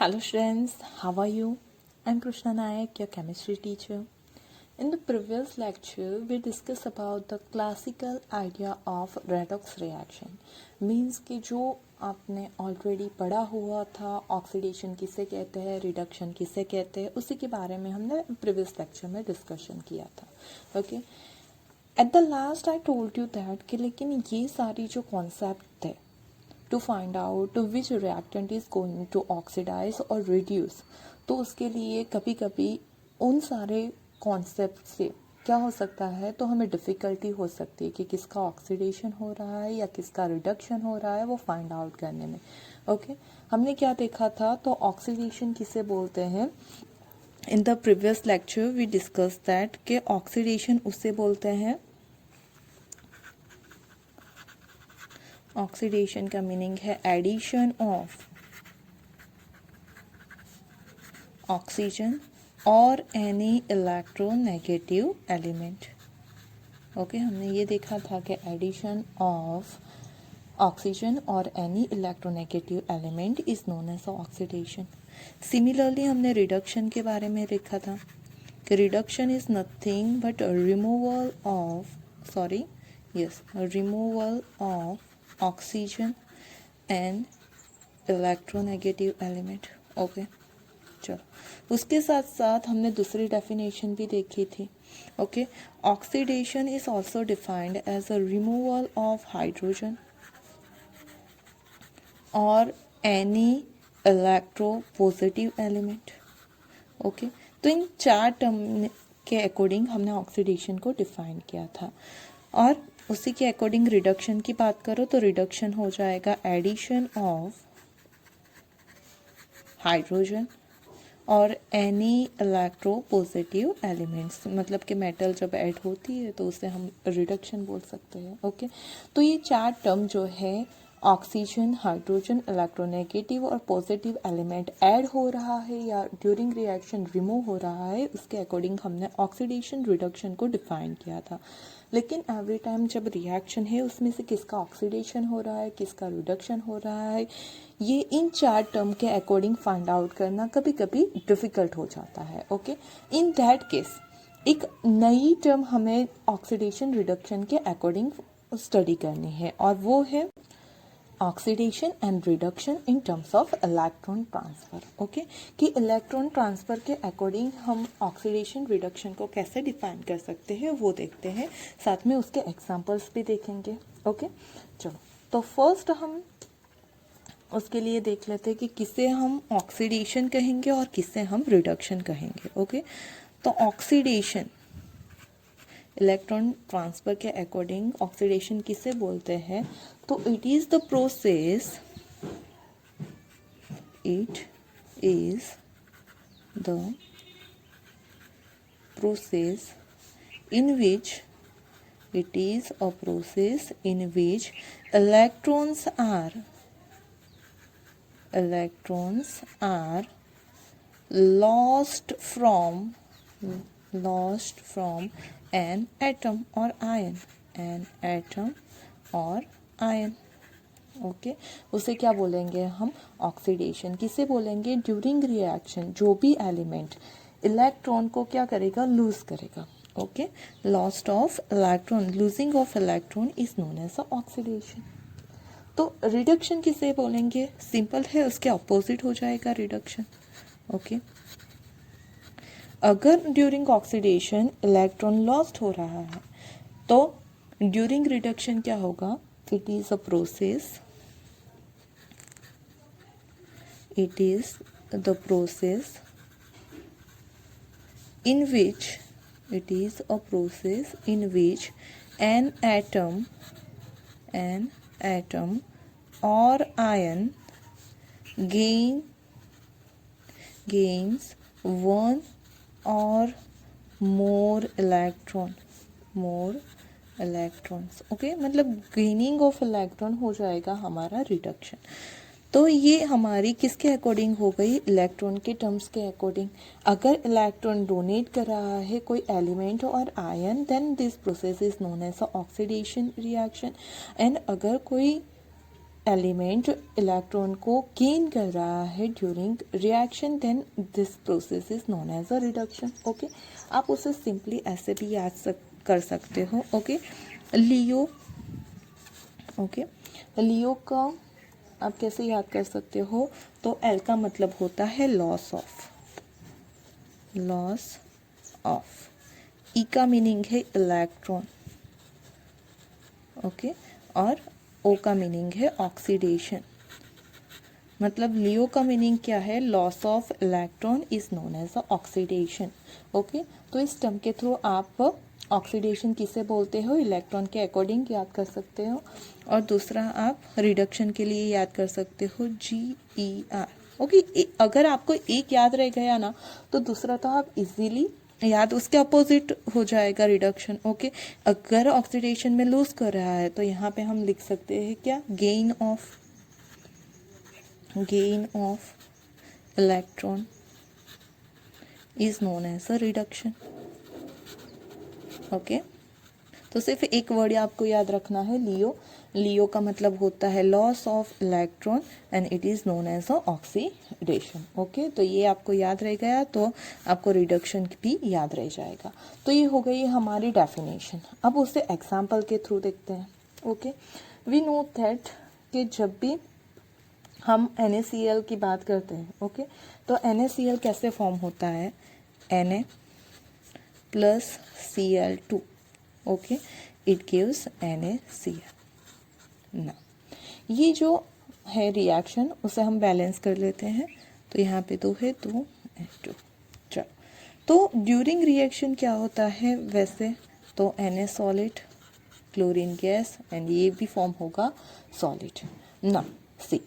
Hello students, how are you? I'm Krishna Nayak, your chemistry teacher. In the previous lecture, we discussed about the classical idea of redox reaction. Means कि जो आपने already पढ़ा हुआ था, oxidation किसे कहते हैं, रिडक्शन किसे कहते हैं, उसी के बारे में हमने प्रीवियस लेक्चर में डिस्कशन किया था. Okay, at the last I told you that कि लेकिन ये सारी जो कॉन्सेप्ट थे to find out which reactant is going to oxidize or reduce, तो उसके लिए कभी कभी उन सारे कॉन्सेप्ट से क्या हो सकता है, तो हमें डिफ़िकल्टी हो सकती है कि किसका ऑक्सीडेशन हो रहा है या किसका रिडक्शन हो रहा है वो फाइंड आउट करने में. ओके, हमने क्या देखा था, तो ऑक्सीडेशन किसे बोलते हैं. In the previous lecture we discuss that कि ऑक्सीडेशन उससे बोलते हैं, ऑक्सीडेशन का मीनिंग है एडिशन ऑफ ऑक्सीजन और एनी इलेक्ट्रोनेगेटिव एलिमेंट. ओके, हमने ये देखा था कि एडिशन ऑफ ऑक्सीजन और any electronegative element is known as oxidation. Similarly हमने रिडक्शन के बारे में देखा था कि reduction is nothing but removal of oxygen and electronegative element. Okay, चलो उसके साथ साथ हमने दूसरी डेफिनेशन भी देखी थी. Okay, oxidation is also defined as a removal of hydrogen और एनी इलेक्ट्रोपॉजिटिव एलिमेंट. ओके, तो इन चार टर्म के अकॉर्डिंग हमने ऑक्सीडेशन को डिफाइन किया था. और उसी के अकॉर्डिंग रिडक्शन की बात करो तो रिडक्शन हो जाएगा एडिशन ऑफ हाइड्रोजन और एनी इलेक्ट्रोपॉजिटिव एलिमेंट्स. मतलब कि मेटल जब ऐड होती है तो उसे हम रिडक्शन बोल सकते हैं. ओके, तो ये चार टर्म जो है ऑक्सीजन, हाइड्रोजन, इलेक्ट्रोनेगेटिव और पॉजिटिव एलिमेंट ऐड हो रहा है या ड्यूरिंग रिएक्शन रिमूव हो रहा है, उसके अकॉर्डिंग हमने ऑक्सीडेशन रिडक्शन को डिफाइन किया था. लेकिन एवरी टाइम जब रिएक्शन है उसमें से किसका ऑक्सीडेशन हो रहा है, किसका रिडक्शन हो रहा है, ये इन चार टर्म के अकॉर्डिंग फाइंड आउट करना कभी कभी डिफ़िकल्ट हो जाता है. ओके, इन दैट केस एक नई टर्म हमें ऑक्सीडेशन रिडक्शन के अकॉर्डिंग स्टडी करनी है और वो है oxidation and reduction in terms of electron transfer. Okay, कि इलेक्ट्रॉन ट्रांसफ़र के अकॉर्डिंग हम ऑक्सीडेशन रिडक्शन को कैसे डिफाइन कर सकते हैं वो देखते हैं, साथ में उसके एग्जांपल्स भी देखेंगे. ओके, चलो तो फर्स्ट हम उसके लिए देख लेते हैं कि किसे हम ऑक्सीडेशन कहेंगे और किसे हम रिडक्शन कहेंगे. ओके, तो ऑक्सीडेशन इलेक्ट्रॉन ट्रांसफ़र के अकॉर्डिंग ऑक्सीडेशन किसे बोलते हैं, तो it is the process in which electrons are lost from an atom or ion. Okay, उसे क्या बोलेंगे हम, ऑक्सीडेशन. किसे बोलेंगे, ड्यूरिंग रिएक्शन जो भी एलिमेंट इलेक्ट्रॉन को क्या करेगा, लूज करेगा. Okay, lost of electron, losing of electron is known as oxidation. तो रिडक्शन किसे बोलेंगे, सिंपल है, उसके अपोजिट हो जाएगा रिडक्शन. ओके, अगर ड्यूरिंग ऑक्सीडेशन इलेक्ट्रॉन लॉस्ट हो रहा है तो ड्यूरिंग रिडक्शन क्या होगा, it is the process in which an atom or ion gains one or more electrons. Okay, मतलब गेनिंग ऑफ इलेक्ट्रॉन हो जाएगा हमारा रिडक्शन. तो ये हमारी किसके अकॉर्डिंग हो गई, इलेक्ट्रॉन के टर्म्स के अकॉर्डिंग. अगर इलेक्ट्रॉन डोनेट कर रहा है कोई एलिमेंट और ion, then this process is known as oxidation reaction. And अगर कोई एलिमेंट जो इलेक्ट्रॉन को गेन कर रहा है during reaction, then this process is known as a reduction. Okay, आप उसे सिंपली ऐसे भी याद कर सकते हो। ओके, लियो, ओके, लियो का आप कैसे याद कर सकते हो, तो एल का मतलब होता है लॉस ऑफ, ई का मीनिंग है इलेक्ट्रॉन, ओके, और ओ का मीनिंग है ऑक्सीडेशन। मतलब लियो का मीनिंग क्या है, loss of electron is known as a oxidation. Okay, तो इस टर्म के थ्रू आप ऑक्सीडेशन किसे बोलते हो, इलेक्ट्रॉन के अकॉर्डिंग याद कर सकते हो। और दूसरा आप रिडक्शन के लिए याद कर सकते हो GER। ओके, अगर आपको एक याद रह गया ना तो दूसरा तो आप इजीली याद, उसके अपोजिट हो जाएगा रिडक्शन। ओके, अगर ऑक्सीडेशन में लूज कर रहा है तो यहाँ पे हम लिख सकते हैं क्या, gain of electron is known as a reduction. Okay, तो सिर्फ एक वर्ड आपको याद रखना है, लियो का मतलब होता है loss of electron and it is known as a oxidation. Okay, तो ये आपको याद रह गया तो आपको रिडक्शन भी याद रह जाएगा। तो ये हो गई हमारी डेफिनेशन। अब उसे एग्जाम्पल के थ्रू देखते हैं। ओके, वी नो दैट कि जब भी हम NaCl की बात करते हैं, ओके, तो NaCl कैसे फॉर्म होता है, Na plus Cl2, okay, it gives NaCl। ना, ये जो है रिएक्शन उसे हम बैलेंस कर लेते हैं। तो यहाँ पे 2 है, 2 2। चलो, तो ड्यूरिंग रिएक्शन क्या होता है वैसे, तो Na solid, chlorine gas, and ये भी फॉर्म होगा सॉलिड। ना सी,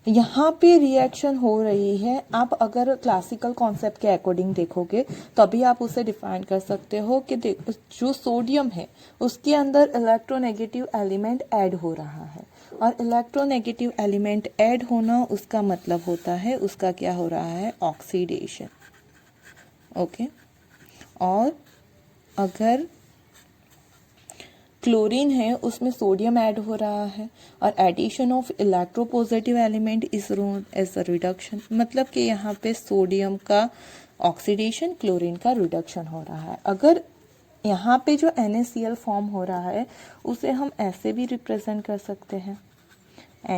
यहाँ पे रिएक्शन हो रही है, आप अगर क्लासिकल कॉन्सेप्ट के अकॉर्डिंग देखोगे तभी आप उसे डिफाइन कर सकते हो कि जो सोडियम है उसके अंदर इलेक्ट्रोनेगेटिव एलिमेंट ऐड हो रहा है, और इलेक्ट्रोनेगेटिव एलिमेंट ऐड होना उसका मतलब होता है उसका क्या हो रहा है, ऑक्सीडेशन। ओके, और अगर क्लोरीन है उसमें सोडियम ऐड हो रहा है, और addition of electropositive element is known as a reduction. मतलब कि यहाँ पे सोडियम का ऑक्सीडेशन, क्लोरीन का रिडक्शन हो रहा है। अगर यहाँ पे जो NaCl फॉर्म हो रहा है उसे हम ऐसे भी रिप्रेजेंट कर सकते हैं,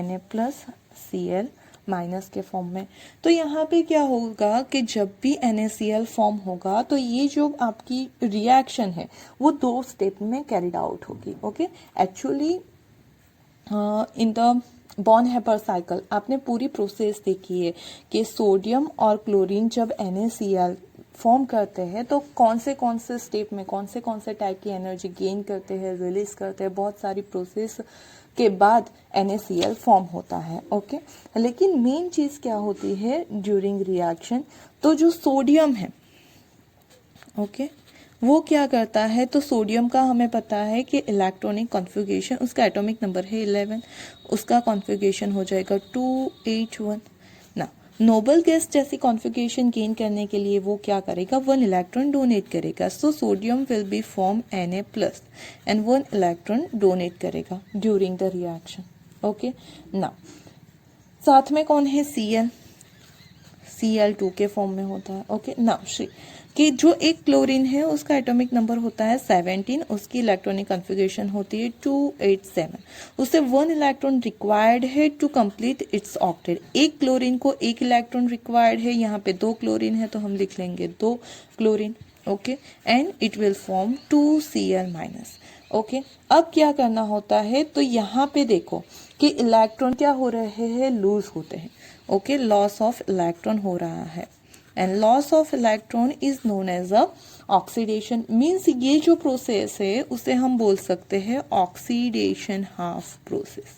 Na प्लस Cl माइनस के फॉर्म में। तो यहाँ पे क्या होगा कि जब भी NaCl फॉर्म होगा तो ये जो आपकी रिएक्शन है वो 2 स्टेप में कैरिड आउट होगी। Okay, actually in the Born Haber cycle आपने पूरी प्रोसेस देखी है कि सोडियम और क्लोरीन जब NaCl फॉर्म करते हैं तो कौन से स्टेप में कौन से टाइप की एनर्जी गेन करते हैं, रिलीज करते हैं, बहुत सारी प्रोसेस के बाद NaCl फॉर्म होता है। ओके, लेकिन मेन चीज क्या होती है ड्यूरिंग रिएक्शन, तो जो सोडियम है, ओके, वो क्या करता है, तो सोडियम का हमें पता है कि इलेक्ट्रॉनिक कॉन्फ़िगरेशन, उसका एटॉमिक नंबर है 11, उसका कॉन्फ़िगरेशन हो जाएगा 2H1 ना। नोबल गैस जैसी कॉन्फ़िगरेशन गेन करने के लिए वो क्या करेगा, 1 इलेक्ट्रॉन डोनेट करेगा। So sodium will be form Na plus and 1 electron donate करेगा ड्यूरिंग द रिएक्शन। ओके ना, साथ में कौन है, Cl2 के फॉर्म में होता है। ओके ना, कि जो एक क्लोरीन है उसका एटॉमिक नंबर होता है 17, उसकी इलेक्ट्रॉनिक कॉन्फ़िगरेशन होती है 287, उसे 1 इलेक्ट्रॉन रिक्वायर्ड है टू कंप्लीट इट्स ऑक्टेट। एक क्लोरीन को 1 इलेक्ट्रॉन रिक्वायर्ड है, यहाँ पे 2 क्लोरीन है तो हम लिख लेंगे 2 chlorine. Okay, and it will form 2Cl minus. Okay, अब क्या करना होता है, तो यहाँ पे देखो कि इलेक्ट्रॉन क्या हो रहे हैं, लूज होते हैं। ओके, लॉस ऑफ इलेक्ट्रॉन हो रहा है, and loss of electron is known as a oxidation. Means ये जो प्रोसेस है उसे हम बोल सकते हैं oxidation half process.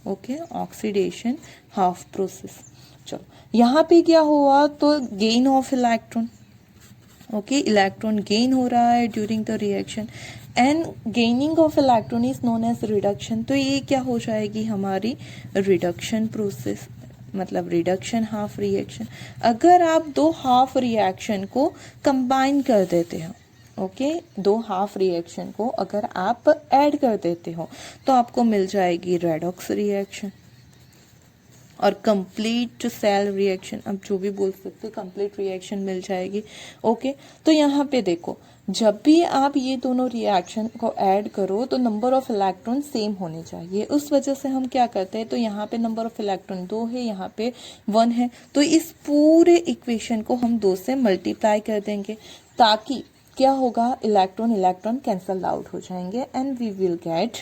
Okay, oxidation half process. चलो, यहाँ पे क्या हुआ, तो gain of electron. Okay, electron gain हो रहा है during the reaction, and gaining of electron is known as reduction. तो ये क्या हो जाएगी हमारी रिडक्शन प्रोसेस, मतलब रिडक्शन हाफ रिएक्शन। अगर आप 2 हाफ रिएक्शन को कंबाइन कर देते हो, ओके, 2 हाफ रिएक्शन को अगर आप ऐड कर देते हो तो आपको मिल जाएगी रेडॉक्स रिएक्शन। और कंप्लीट सेल रिएक्शन, अब जो भी बोल सकते हो, कंप्लीट रिएक्शन मिल जाएगी। ओके, तो यहाँ पे देखो, जब भी आप ये दोनों रिएक्शन को ऐड करो तो नंबर ऑफ इलेक्ट्रॉन सेम होने चाहिए। उस वजह से हम क्या करते हैं, तो यहाँ पे नंबर ऑफ इलेक्ट्रॉन 2 है, यहाँ पे 1 है, तो इस पूरे इक्वेशन को हम 2 से मल्टीप्लाई कर देंगे, ताकि क्या होगा, इलेक्ट्रॉन इलेक्ट्रॉन कैंसल आउट हो जाएंगे एंड वी विल गेट,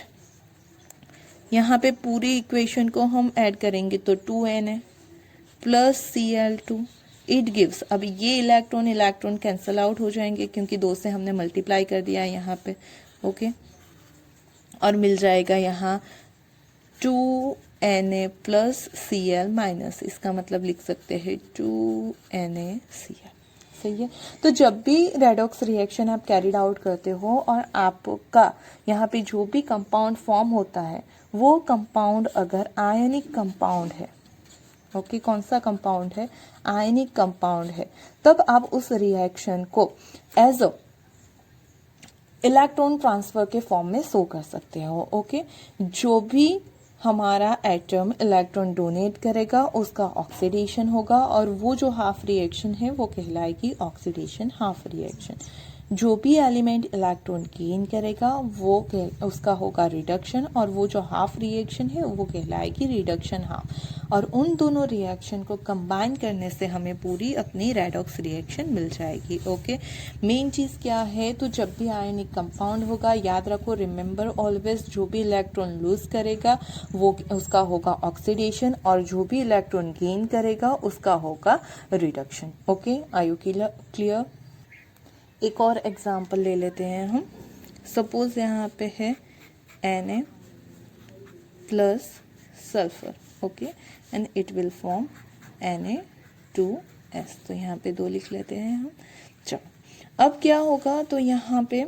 यहाँ पे पूरी इक्वेशन को हम ऐड करेंगे तो 2Na plus Cl2 it gives, अब ये इलेक्ट्रॉन इलेक्ट्रॉन कैंसल आउट हो जाएंगे क्योंकि 2 से हमने मल्टीप्लाई कर दिया है यहाँ पे। ओके, और मिल जाएगा यहाँ 2Na प्लस Cl माइनस, इसका मतलब लिख सकते हैं 2NaCl। सही है। तो जब भी रेडॉक्स रिएक्शन आप कैरिड आउट करते हो और आपका यहाँ पे जो भी कंपाउंड फॉर्म होता है वो कंपाउंड अगर आयनिक कंपाउंड है, ओके, कौन सा कंपाउंड है, आयनिक कंपाउंड है, तब आप उस रिएक्शन को एज अ इलेक्ट्रॉन ट्रांसफर के फॉर्म में शो कर सकते हो। ओके, जो भी हमारा एटम इलेक्ट्रॉन डोनेट करेगा उसका ऑक्सीडेशन होगा, और वो जो हाफ रिएक्शन है वो कहलाएगी ऑक्सीडेशन हाफ रिएक्शन। जो भी एलिमेंट इलेक्ट्रॉन गेन करेगा वो उसका होगा रिडक्शन, और वो जो हाफ रिएक्शन है वो कहलाएगी रिडक्शन हाफ। और उन दोनों रिएक्शन को कंबाइन करने से हमें पूरी अपनी रेडॉक्स रिएक्शन मिल जाएगी। ओके, मेन चीज़ क्या है, तो जब भी आयनिक कंपाउंड होगा, याद रखो, रिमेंबर ऑलवेज, जो भी इलेक्ट्रॉन लूज करेगा वो उसका होगा ऑक्सीडेशन, और जो भी इलेक्ट्रॉन गेन करेगा उसका होगा reduction. Okay, are you clear? एक और एग्जांपल ले लेते हैं हम। सपोज यहाँ पे है Na plus sulphur, okay, and it will form Na2S, तो यहाँ पे 2 लिख लेते हैं हम। चलो, अब क्या होगा, तो यहाँ पे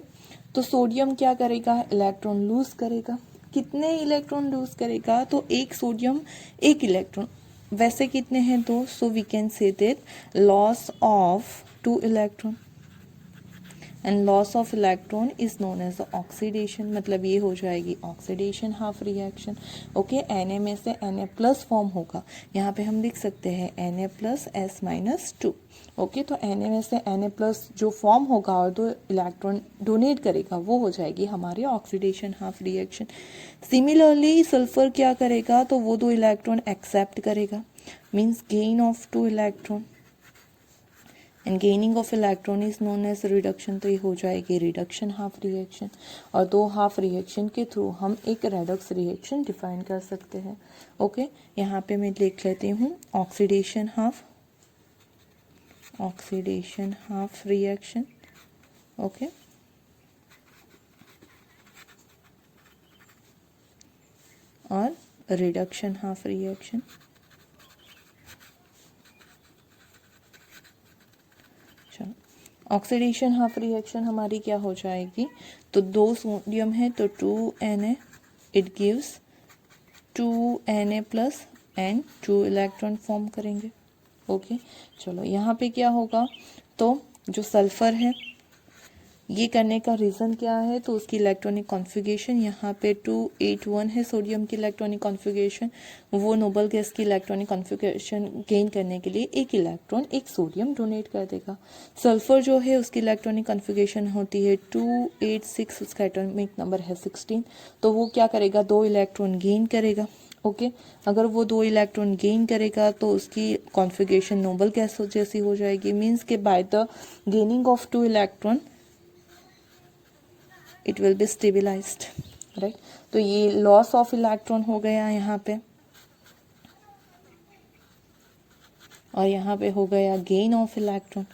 तो सोडियम क्या करेगा, इलेक्ट्रॉन लूज करेगा। कितने इलेक्ट्रॉन लूज करेगा, तो एक सोडियम 1 इलेक्ट्रॉन, वैसे कितने हैं 2, so we can say that loss of 2 electron and loss of electron is known as oxidation, मतलब ये हो जाएगी oxidation half reaction. Okay, Na में से Na प्लस फॉर्म होगा, यहाँ पे हम लिख सकते हैं Na plus S minus 2। Okay, तो Na में से Na प्लस जो फॉर्म होगा और 2 इलेक्ट्रॉन डोनेट करेगा वो हो जाएगी हमारी oxidation half reaction. Similarly sulphur क्या करेगा, तो वो 2 इलेक्ट्रॉन एक्सेप्ट करेगा, means gain of 2 electron, and gaining of electron is known as reduction, तो ये हो जाएगी रिडक्शन हाफ रिएक्शन। और 2 हाफ रिएक्शन के थ्रू हम एक रेडॉक्स रिएक्शन डिफाइन कर सकते हैं। ओके, यहाँ पे मैं लिख लेती हूँ ऑक्सीडेशन हाफ रिएक्शन। ओके, और reduction half reaction. Oxidation half reaction हमारी क्या हो जाएगी, तो 2 सोडियम है तो 2Na, it gives 2Na plus and 2 electron form करेंगे। ओके, चलो यहाँ पे क्या होगा, तो जो सल्फर है ये करने का रीज़न क्या है, तो उसकी इलेक्ट्रॉनिक कॉन्फ़िगरेशन, यहाँ पे 281 है सोडियम की इलेक्ट्रॉनिक कॉन्फ़िगरेशन, वो नोबल गैस की इलेक्ट्रॉनिक कॉन्फ़िगरेशन गेन करने के लिए 1 इलेक्ट्रॉन 1 सोडियम डोनेट कर देगा। सल्फर जो है उसकी इलेक्ट्रॉनिक कॉन्फ़िगरेशन होती है 286, उसका एटॉमिक नंबर है 16, तो वो क्या करेगा, 2 इलेक्ट्रॉन गेन करेगा। ओके, अगर वो 2 इलेक्ट्रॉन गेन करेगा तो उसकी कॉन्फ़िगरेशन नोबल गैस जैसी हो जाएगी, मीन्स के by the gaining of 2 electron it will B stabilised, right. तो ये लॉस ऑफ इलेक्ट्रॉन हो गया यहाँ पे, और यहाँ पे हो गया gain of electron,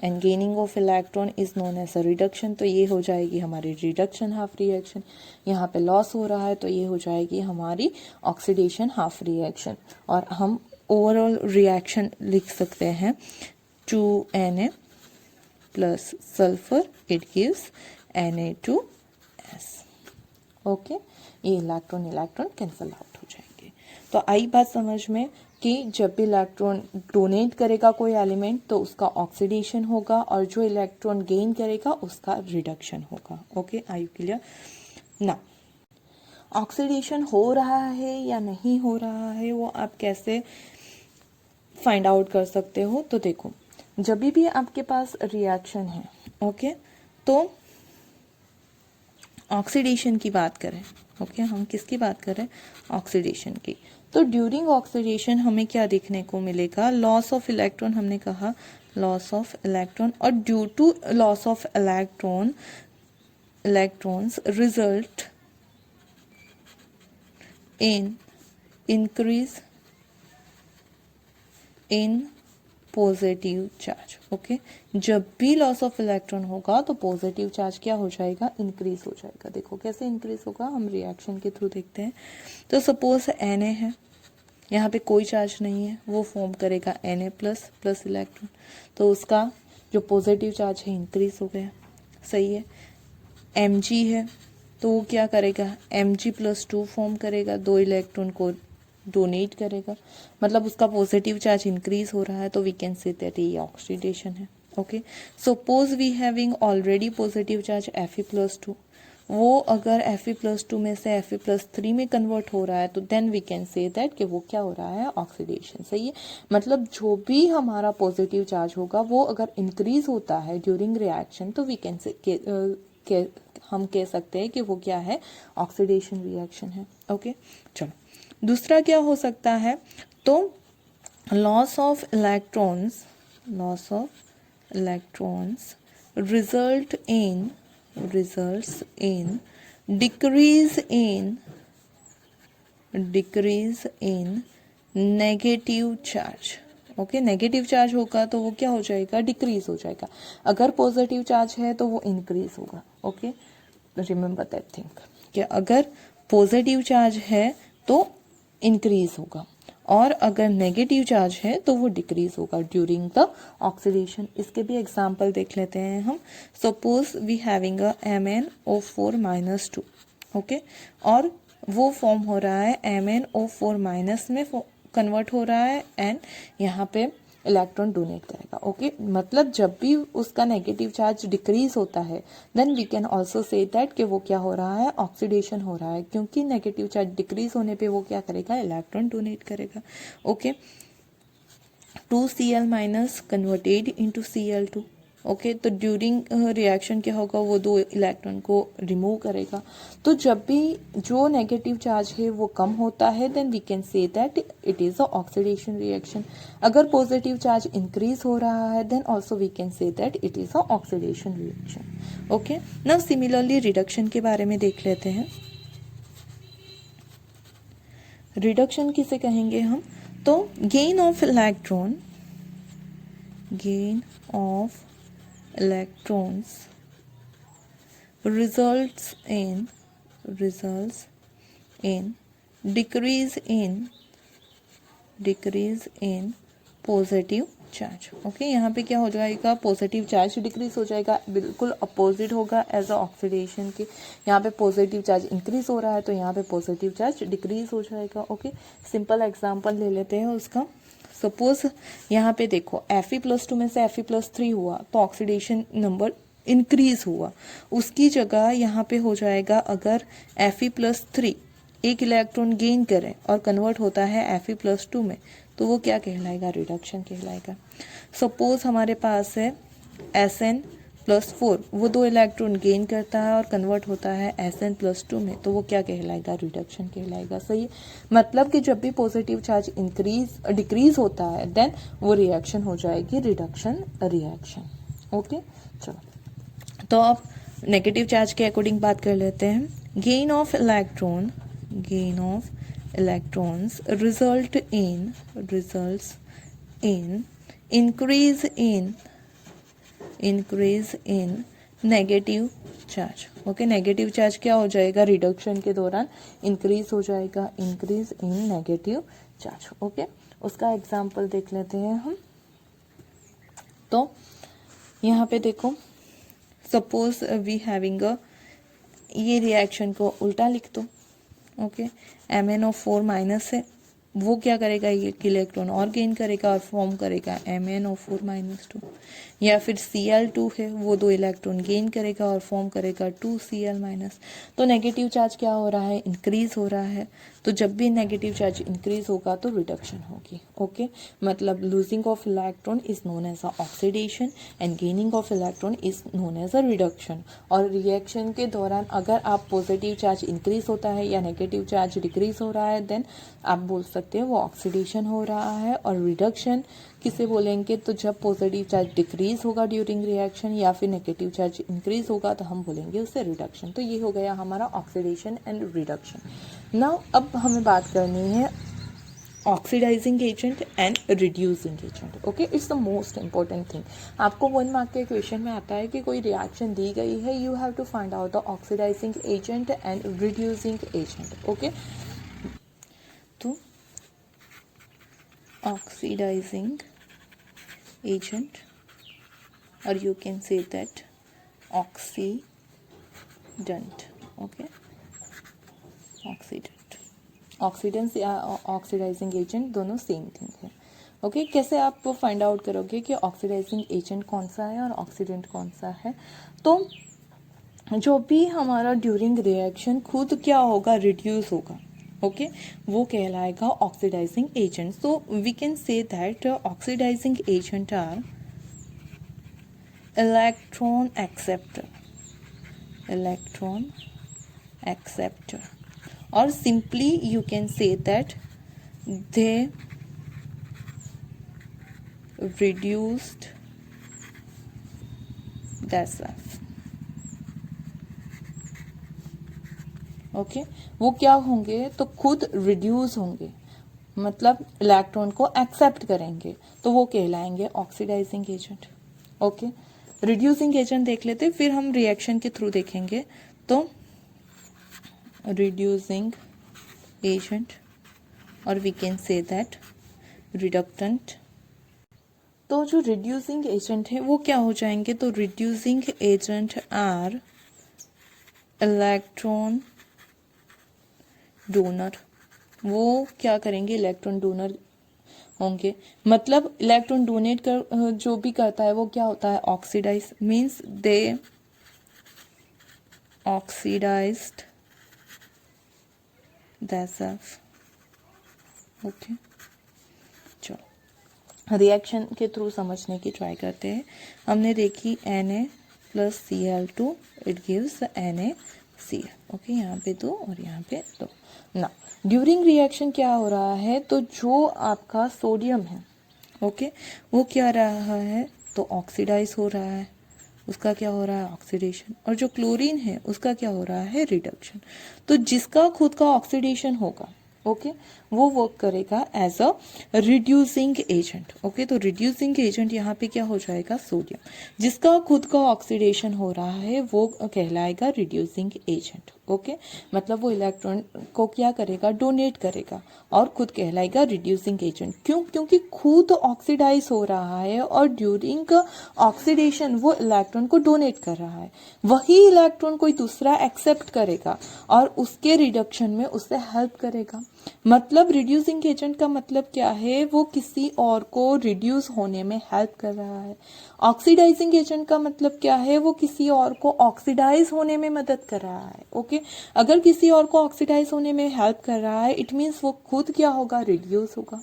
and gaining of electron is known as a reduction, तो ये हो जाएगी हमारी रिडक्शन हाफ रिएक्शन। यहाँ पे लॉस हो रहा है तो ये हो जाएगी हमारी ऑक्सीडेशन हाफ रिएक्शन, और हम ओवरऑल रिएक्शन लिख सकते हैं 2Na plus sulphur it gives Na2S। Okay, ये इलेक्ट्रॉन कैंसल आउट हो जाएंगे। तो आई बात समझ में कि जब भी इलेक्ट्रॉन डोनेट करेगा कोई एलिमेंट तो उसका ऑक्सीडेशन होगा, और जो इलेक्ट्रॉन गेन करेगा उसका रिडक्शन होगा। ओके, आई यू क्लियर ना। ऑक्सीडेशन हो रहा है या नहीं हो रहा है वो आप कैसे फाइंड आउट कर सकते हो? तो देखो, जब भी आपके पास रिएक्शन है, ओके, तो ऑक्सीडेशन की बात करें, ओके, हम किसकी बात कर रहे हैं? ऑक्सीडेशन की। तो ड्यूरिंग ऑक्सीडेशन हमें क्या देखने को मिलेगा? लॉस ऑफ इलेक्ट्रॉन, हमने कहा लॉस ऑफ इलेक्ट्रॉन, और due to loss of electrons result in increase in positive charge. Okay, जब भी लॉस ऑफ इलेक्ट्रॉन होगा तो पॉजिटिव चार्ज क्या हो जाएगा? इंक्रीज हो जाएगा। देखो कैसे इंक्रीज होगा, हम रिएक्शन के थ्रू देखते हैं। तो सपोज Na है, यहाँ पे कोई चार्ज नहीं है, वो फॉर्म करेगा Na प्लस इलेक्ट्रॉन, तो उसका जो पॉजिटिव चार्ज है इंक्रीज हो गया, सही है। Mg है, तो वो क्या करेगा? Mg+2 फॉर्म करेगा, 2 इलेक्ट्रॉन को डोनेट करेगा, मतलब उसका पॉजिटिव चार्ज इंक्रीज हो रहा है, तो वी कैन से दैट ये ऑक्सीडेशन है। Okay, suppose we having already positive charge Fe+2, वो अगर Fe+2 में से Fe+3 में कन्वर्ट हो रहा है, तो then we can say that कि वो क्या हो रहा है? ऑक्सीडेशन। सही है, मतलब जो भी हमारा पॉजिटिव चार्ज होगा वो अगर इंक्रीज होता है ड्यूरिंग रिएक्शन, तो वी कैन से हम कह सकते हैं कि वो क्या है? ऑक्सीडेशन रिएक्शन है। ओके, चलो दूसरा क्या हो सकता है? तो loss of electrons results in decrease in negative charge. Okay, negative charge होगा तो वो क्या हो जाएगा? डिक्रीज हो जाएगा। अगर पॉजिटिव चार्ज है तो वो इंक्रीज होगा। ओके, रिमेंबर दैट थिंग कि अगर पॉजिटिव चार्ज है तो इंक्रीज होगा, और अगर नेगेटिव चार्ज है तो वो डिक्रीज होगा ड्यूरिंग द ऑक्सीडेशन। इसके भी एग्जांपल देख लेते हैं हम। Suppose we having a MnO4-2, okay, और वो फॉर्म हो रहा है MnO4- में कन्वर्ट हो रहा है, एंड यहाँ पे इलेक्ट्रॉन डोनेट करेगा। ओके, मतलब जब भी उसका नेगेटिव चार्ज डिक्रीज होता है, then we can also say that कि वो क्या हो रहा है? ऑक्सीडेशन हो रहा है, क्योंकि नेगेटिव चार्ज डिक्रीज होने पे वो क्या करेगा? इलेक्ट्रॉन डोनेट करेगा। Okay, 2Cl- converted into Cl2। Okay, तो ड्यूरिंग रिएक्शन क्या होगा? वो 2 इलेक्ट्रॉन को रिमूव करेगा। तो जब भी जो नेगेटिव चार्ज है वो कम होता है, then we can say that it is a oxidation reaction. अगर पॉजिटिव चार्ज इंक्रीज हो रहा है, then also we can say that it is a oxidation reaction. Okay, now similarly reduction के बारे में देख लेते हैं। रिडक्शन किसे कहेंगे हम? तो gain of electrons results in decrease in positive charge. Okay, यहाँ पे क्या हो जाएगा? पॉजिटिव चार्ज डिक्रीज हो जाएगा, बिल्कुल अपोजिट होगा एज अ ऑक्सीडेशन के। यहाँ पे पॉजिटिव चार्ज इंक्रीज हो रहा है, तो यहाँ पे पॉजिटिव चार्ज डिक्रीज हो जाएगा। ओके, सिंपल एग्जांपल ले लेते हैं उसका। सपोज यहाँ पे देखो Fe+2 में से Fe+3 हुआ, तो ऑक्सीडेशन नंबर इंक्रीज हुआ। उसकी जगह यहाँ पे हो जाएगा, अगर Fe+3 एक इलेक्ट्रॉन गेन करे और कन्वर्ट होता है Fe+2 में, तो वो क्या कहलाएगा? रिडक्शन कहलाएगा। सपोज हमारे पास है Sn+4, वो 2 इलेक्ट्रॉन गेन करता है और कन्वर्ट होता है Sn+2 में, तो वो क्या कहलाएगा? रिडक्शन कहलाएगा। सही है, मतलब कि जब भी पॉजिटिव चार्ज डिक्रीज होता है, देन वो रिएक्शन हो जाएगी रिडक्शन रिएक्शन। ओके, चलो तो अब नेगेटिव चार्ज के अकॉर्डिंग बात कर लेते हैं। Gain of electrons results in increase in negative charge. Okay, negative charge क्या हो जाएगा? रिडक्शन के दौरान इंक्रीज हो जाएगा, increase in negative charge. Okay, उसका एग्जांपल देख लेते हैं हम। तो यहाँ पे देखो, सपोज वी हैविंग ये रिएक्शन को उल्टा लिख दो। ओके, MnO4- है, वो क्या करेगा? ये इलेक्ट्रॉन और गेन करेगा और फॉर्म करेगा MnO4-2। या फिर Cl2 है, वो 2 इलेक्ट्रॉन गेन करेगा और फॉर्म करेगा 2Cl-। तो नेगेटिव चार्ज क्या हो रहा है, इंक्रीज हो रहा है। तो जब भी नेगेटिव चार्ज इंक्रीज होगा तो रिडक्शन होगी। ओके, मतलब losing of electron is known as a oxidation and gaining of electron is known as a reduction. और रिएक्शन के दौरान अगर आप पॉजिटिव चार्ज इंक्रीज होता है या नेगेटिव चार्ज डिक्रीज हो रहा है, देन आप बोल सकते हैं वो ऑक्सीडेशन हो रहा है। और रिडक्शन किसे बोलेंगे, तो जब पॉजिटिव चार्ज डिक्रीज होगा ड्यूरिंग रिएक्शन या फिर नेगेटिव चार्ज इंक्रीज होगा तो हम बोलेंगे उसे रिडक्शन। तो ये हो गया हमारा ऑक्सीडेशन एंड रिडक्शन। नाउ अब हमें बात करनी है oxidising agent and reducing agent. Okay, it's the most important thing. आपको 1 मार्क के क्वेश्चन में आता है कि कोई रिएक्शन दी गई है, you have to find out the oxidising agent and reducing agent. Okay, तो oxidising agent, or you can say that oxidant. Okay, oxidant, oxidants या ऑक्सीडाइजिंग एजेंट दोनों सेम थिंग है। ओके, कैसे आप फाइंड आउट करोगे कि ऑक्सीडाइजिंग एजेंट कौन सा है और ऑक्सीडेंट कौन सा है। तो जो भी हमारा ड्यूरिंग रिएक्शन खुद क्या होगा, रिड्यूस होगा। ओके, वो कहलाएगा oxidising agent. So we can say that oxidising agent are electron acceptor, और simply you can say that they reduced themselves। Okay, वो क्या होंगे, तो खुद रिड्यूस होंगे, मतलब इलेक्ट्रॉन को एक्सेप्ट करेंगे, तो वो कहलाएंगे oxidising agent. Okay, reducing agent देख लेते, फिर हम रिएक्शन के थ्रू देखेंगे। तो रिड्यूसिंग एजेंट, और we can say that reductant. तो जो रिड्यूसिंग एजेंट है वो क्या हो जाएंगे, तो reducing agent are electron donor. वो क्या करेंगे, इलेक्ट्रॉन डोनर होंगे, मतलब इलेक्ट्रॉन डोनेट कर जो भी करता है वो क्या होता है, oxidise, means they oxidised themselves। Okay, चलो रिएक्शन के थ्रू समझने की ट्राई करते हैं। हमने देखी Na+Cl2 it gives NaCl। Okay, यहाँ पे 2 और यहाँ पे 2। ना ड्यूरिंग रिएक्शन क्या हो रहा है, तो जो आपका सोडियम है, ओके, वो क्या रहा है, तो ऑक्सीडाइज हो रहा है, उसका क्या हो रहा है, ऑक्सीडेशन। और जो क्लोरीन है उसका क्या हो रहा है, रिडक्शन। तो जिसका खुद का ऑक्सीडेशन होगा, ओके, वो वर्क करेगा as a reducing agent. Okay, तो रिड्यूसिंग एजेंट यहाँ पे क्या हो जाएगा, सोडियम। जिसका खुद का ऑक्सीडेशन हो रहा है वो कहलाएगा रिड्यूसिंग एजेंट। ओके, मतलब वो इलेक्ट्रॉन को क्या करेगा, डोनेट करेगा, और खुद कहलाएगा रिड्यूसिंग एजेंट। क्यों, क्योंकि खुद ऑक्सीडाइज हो रहा है और ड्यूरिंग ऑक्सीडेशन वो इलेक्ट्रॉन को डोनेट कर रहा है। वही इलेक्ट्रॉन कोई दूसरा एक्सेप्ट करेगा और उसके रिडक्शन में उससे हेल्प करेगा। मतलब रिड्यूसिंग एजेंट का मतलब क्या है, वो किसी और को रिड्यूस होने में हेल्प कर रहा है। ऑक्सीडाइजिंग एजेंट का मतलब क्या है, वो किसी और को ऑक्सीडाइज होने में मदद कर रहा है। ओके, अगर किसी और को ऑक्सीडाइज होने में हेल्प कर रहा है, इट मीन्स वो खुद क्या होगा, रिड्यूस होगा।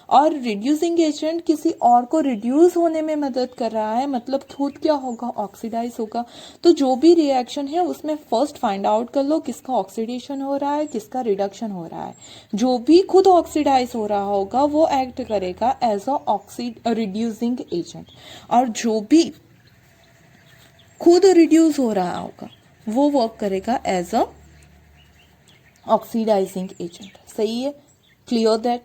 और रिड्यूसिंग एजेंट किसी और को रिड्यूस होने में मदद कर रहा है, मतलब खुद क्या होगा, ऑक्सीडाइज होगा। तो जो भी रिएक्शन है उसमें फर्स्ट फाइंड आउट कर लो किसका ऑक्सीडेशन हो रहा है, किसका रिडक्शन हो रहा है। जो भी खुद ऑक्सीडाइज हो रहा होगा वो एक्ट करेगा एज अ रिड्यूसिंग एजेंट, और जो भी खुद रिड्यूस हो रहा होगा वो वर्क करेगा एज अ ऑक्सीडाइजिंग एजेंट। सही है, क्लियर दैट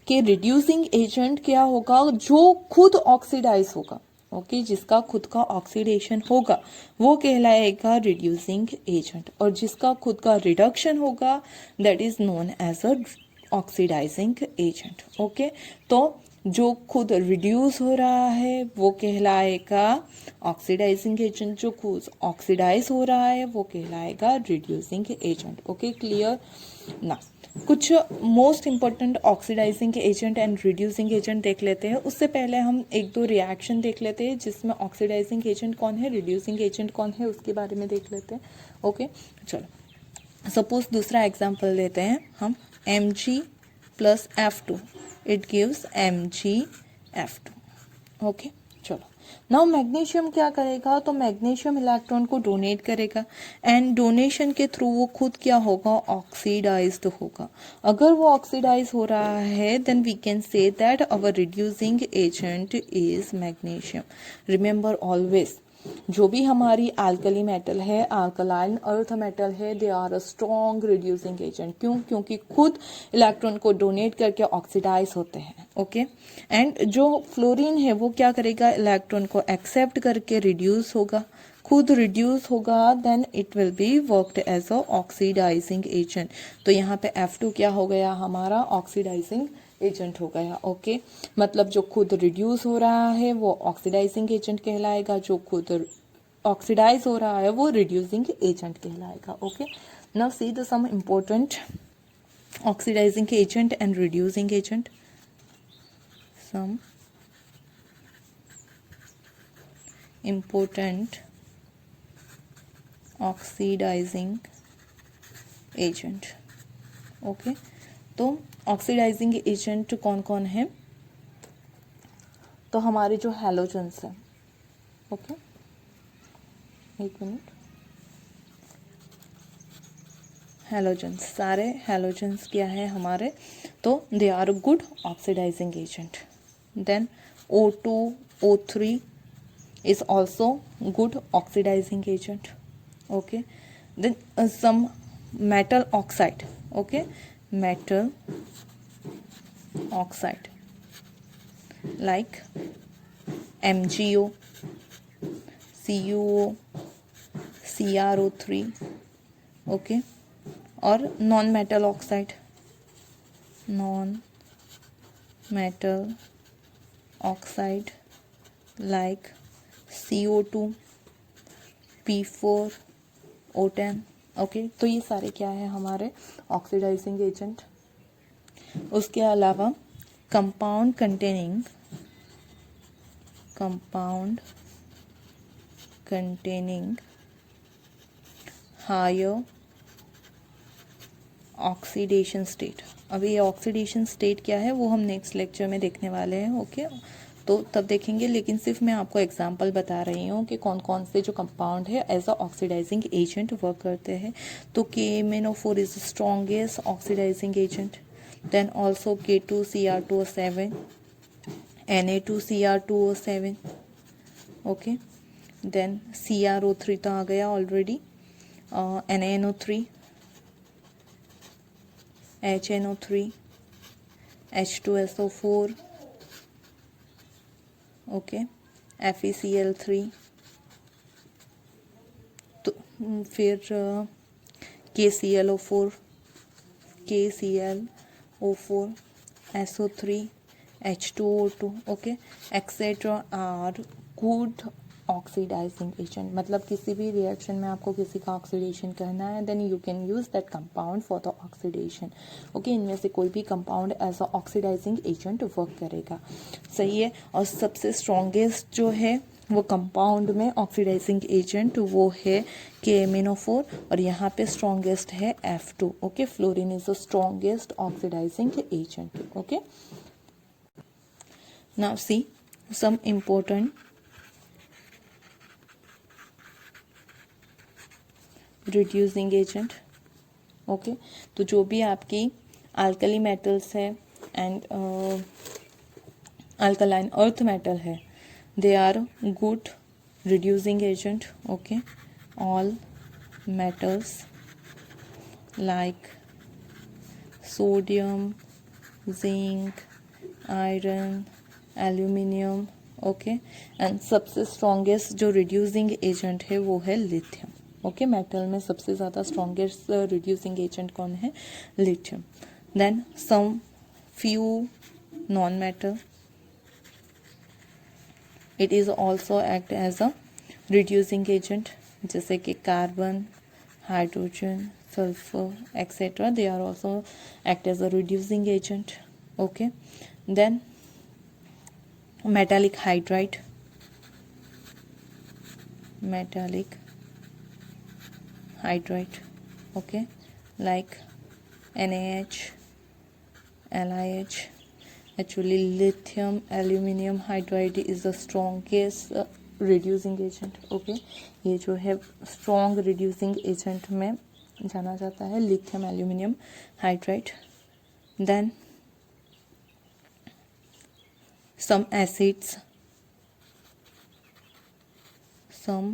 कि रिड्यूसिंग एजेंट क्या होगा, जो खुद ऑक्सीडाइज होगा। ओके, जिसका खुद का ऑक्सीडेशन होगा वो कहलाएगा रिड्यूसिंग एजेंट, और जिसका खुद का रिडक्शन होगा that is known as a oxidising agent. Okay, तो जो खुद रिड्यूस हो रहा है वो कहलाएगा ऑक्सीडाइजिंग एजेंट, जो खुद ऑक्सीडाइज हो रहा है वो कहलाएगा रिड्यूसिंग एजेंट। ओके, क्लियर ना। कुछ most important oxidising agent and reducing agent देख लेते हैं। उससे पहले हम एक दो रिएक्शन देख लेते हैं जिसमें ऑक्सीडाइजिंग एजेंट कौन है, रिड्यूसिंग एजेंट कौन है, उसके बारे में देख लेते हैं। ओके, चलो सपोज दूसरा एग्जांपल लेते हैं हम, Mg plus F2, it gives MgF2। Okay, चलो नाउ मैग्नीशियम क्या करेगा, तो मैग्नीशियम इलेक्ट्रॉन को डोनेट करेगा एंड डोनेशन के थ्रू वो खुद क्या होगा, ऑक्सीडाइज्ड होगा। अगर वो ऑक्सीडाइज हो रहा है then we can say that our reducing agent is magnesium. Remember always, जो भी हमारी अल्कली मेटल है, अल्कलाइन अर्थ मेटल है, they are a strong reducing agent. क्यों? क्योंकि खुद इलेक्ट्रॉन को डोनेट करके ऑक्सीडाइज होते हैं। ओके, एंड जो फ्लोरीन है वो क्या करेगा, इलेक्ट्रॉन को एक्सेप्ट करके रिड्यूस होगा, खुद रिड्यूस होगा, then it will be worked as a oxidising agent. तो यहाँ पे F2 क्या हो गया, हमारा ऑक्सीडाइजिंग एजेंट हो गया। ओके, मतलब जो खुद रिड्यूस हो रहा है वो ऑक्सीडाइजिंग एजेंट कहलाएगा, जो खुद ऑक्सीडाइज हो रहा है वो रिड्यूसिंग एजेंट कहलाएगा। Okay, now see the some important oxidising agent and reducing agent. Some important oxidising agent. Okay, तो ऑक्सीडाइजिंग एजेंट कौन कौन है, तो हमारे जो हैलोजेंस है। ओके, एक मिनट, हैलोजेंस, सारे हैलोजेंस क्या है हमारे, तो they are good oxidising agent. Then O2 O3 is also good oxidizing agent. Okay, then some metal oxide. Okay, metal oxide like MgO, CuO, CrO3. Okay, और non metal oxide, non metal oxide like CO2, P4, O10। Okay, तो ये सारे क्या है हमारे oxidising agent. उसके अलावा compound containing higher oxidation state. अभी ये ऑक्सीडेशन स्टेट क्या है वो हम नेक्स्ट लेक्चर में देखने वाले हैं। ओके, तो तब देखेंगे, लेकिन सिर्फ मैं आपको एग्जांपल बता रही हूँ कि कौन कौन से जो कंपाउंड है as a oxidising agent work करते हैं। तो KMnO4 is strongest oxidising agent. Then also K2Cr2O7, Na2Cr2O7। Okay, then CrO3 तो आ गया already, NaNO3, HNO3, H2SO4, okay, FeCl3, तो फिर KClO4, SO3, H2O2। Okay, etcetera are good oxidising agent. मतलब किसी भी रिएक्शन में आपको किसी का ऑक्सीडेशन करना है then you can use that compound for the oxidation. Okay, इनमें से कोई भी compound as a oxidising agent work करेगा। सही है, और सबसे स्ट्रॉन्गेस्ट जो है वो कंपाउंड में ऑक्सीडाइजिंग एजेंट वो है KMnO4, और यहाँ पे स्ट्रॉन्गेस्ट है F2। Okay, fluorine is the strongest oxidising agent. Okay, now see some important reducing agent. Okay, तो जो भी आपकी अल्कली मेटल्स है एंड अल्कलाइन अर्थ मेटल है, they are good reducing agent. Okay, all metals like sodium, zinc, iron, aluminium। Okay, and सबसे strongest जो reducing agent है वो है लिथियम। ओके, मेटल में सबसे ज़्यादा स्ट्रॉन्गेस्ट रिड्यूसिंग एजेंट कौन है, lithium. Then some few non metal, it is also act as a reducing agent, जैसे कि carbon, hydrogen, sulfur, etc. They are also act as a reducing agent. Okay, then metallic hydride, okay, like NaH, LiH. Actually lithium aluminium hydride is the strongest reducing agent. Okay, ये जो है strong reducing agent में जाना जाता है, lithium aluminium hydride. Then some acids, some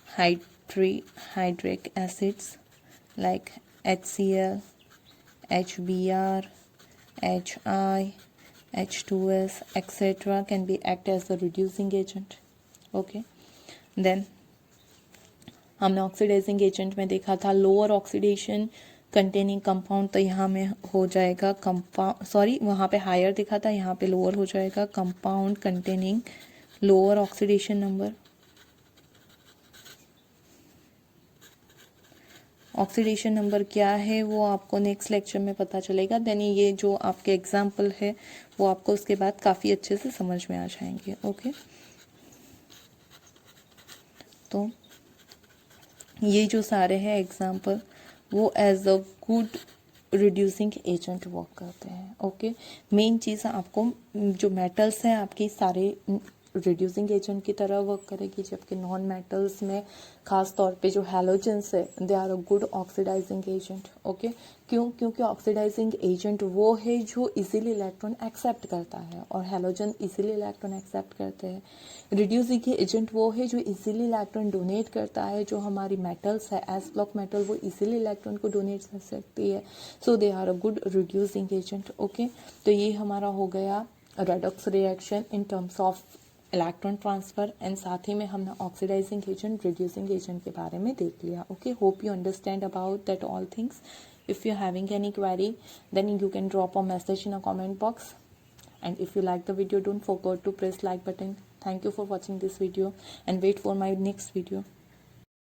hydric acids like HCl, HBr, HI, H2S, etc. can be act as the reducing agent. Okay, then हमने oxidising agent में देखा था लोअर ऑक्सीडेशन कंटेनिंग कंपाउंड, तो यहाँ में हो जाएगा कंपाउंड, सॉरी वहाँ पे हायर दिखा था, यहाँ पे लोअर हो जाएगा compound containing lower oxidation number. Oxidation number क्या है वो आपको नेक्स्ट लेक्चर में पता चलेगा. देन ये जो आपके एग्जाम्पल है वो आपको उसके बाद काफ़ी अच्छे से समझ में आ जाएंगे. ओके, तो ये जो सारे हैं एग्जाम्पल वो as a good reducing agent work करते हैं. ओके, मेन चीज़ आपको जो मेटल्स हैं आपकी सारे रिड्यूसिंग एजेंट की तरह वर्क करेगी, जबकि नॉन मेटल्स में खास तौर पे जो हैलोजेंस है they are a good oxidising agent. Okay, क्यों? क्योंकि ऑक्सीडाइजिंग एजेंट वो है जो इजीली इलेक्ट्रॉन एक्सेप्ट करता है और हैलोजन इजीली इलेक्ट्रॉन एक्सेप्ट करते हैं. रिड्यूसिंग एजेंट वो है जो इजीली इलेक्ट्रॉन डोनेट करता है, जो हमारी मेटल्स है एस ब्लॉक मेटल वो इजीली इलेक्ट्रॉन को डोनेट कर सकती है. So they are a good reducing agent. Okay, तो ये हमारा हो गया redox reaction in terms of electron transfer and साथ ही में हमने ऑक्सीडाइजिंग एजेंट रिड्यूसिंग एजेंट के बारे में देख लिया. Okay, hope you understand about that all things. If you're having any query, then you can drop a message in a comment box. And if you like the video, don't forget to press like button. Thank you for watching this video and wait for my next video.